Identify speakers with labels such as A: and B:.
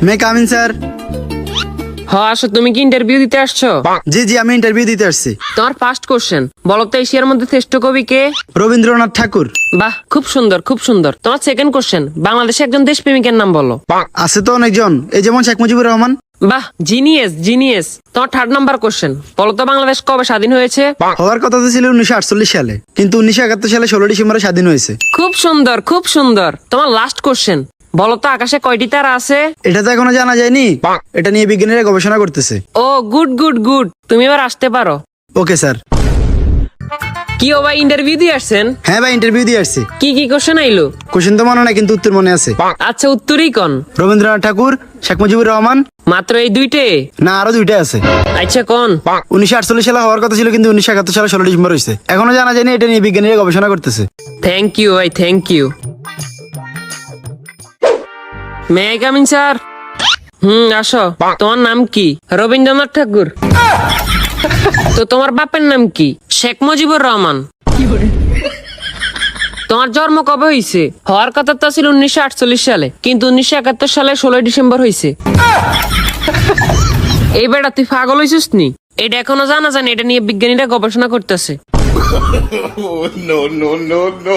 A: মে come in sir.
B: হ্যাঁ আসো, তুমি কি ইন্টারভিউ দিতে আসছো?
A: জি জি, আমি ইন্টারভিউ দিতে আসছি।
B: তোমার ফার্স্ট কোশ্চেন বলো তো, এশিয়ার মধ্যে শ্রেষ্ঠ কবি কে?
A: রবীন্দ্রনাথ ঠাকুর।
B: বাহ, খুব সুন্দর খুব সুন্দর। তোমার সেকেন্ড কোশ্চেন, বাংলাদেশে একজন দেশপ্রেমিকের নাম বলো।
A: আছে তো অনেকজন, এই যেমন শেখ মুজিবুর রহমান।
B: বাহ, জিনিয়াস জিনিয়াস। তোমার থার্ড নাম্বার কোশ্চেন, বলো তো বাংলাদেশ কবে স্বাধীন হয়েছে?
A: হওয়ার কথা তো ছিল 1948 সালে, কিন্তু 1971 সালে 16 ডিসেম্বরে স্বাধীন হয়েছে।
B: খুব সুন্দর খুব সুন্দর। তোমার লাস্ট কোশ্চেন, বলো তো আকাশে কয়টি তারা আছে?
A: এটা তো এখনো জানা যায়নি, এটা নিয়ে বিজ্ঞানীরা গবেষণা করতেছে।
B: ও গুড গুড গুড, তুমি এবার আসতে পারো।
A: Okay sir.
B: কি ও ভাই, ইন্টারভিউ দিয়ে আসছেন?
A: হ্যাঁ ভাই, ইন্টারভিউ দিয়ে আসছি।
B: কি কি কোশ্চেন আইলো?
A: কোশ্চেন তো মনে নাই, কিন্তু উত্তর মনে আছে।
B: আচ্ছা, উত্তরই কোন?
A: রবীন্দ্রনাথ ঠাকুর, শেখ মুজিবুর রহমান।
B: মাত্র এই দুইটে?
A: না, আরো দুইটা আছে।
B: আচ্ছা কোন?
A: 1948 সালে হওয়ার কথা ছিল, কিন্তু 1971 সালে 16 ডিসেম্বর হয়েছে। এখনো জানা যায়নি, এটা নিয়ে বিজ্ঞানীরা গবেষণা করতেছে।
B: থ্যাংক ইউ ভাই, thank you. May I come in sir? আসো। তোমার নাম কি? রবীন্দ্রনাথ ঠাকুর। তো তোমার বাপের নাম কি? শেখ মুজিবুর রহমান। তোমার জন্ম কবে হয়েছে? হওয়ার কথা তো ছিল 1948 সালে, কিন্তু 1971 সালে 16 ডিসেম্বর হয়েছে। এই বেটা, তুই পাগল হয়েছিস নি? এটা এখনো জানা জানি, এটা নিয়ে বিজ্ঞানীরা গবেষণা করতেছে।
C: no, no, no, no.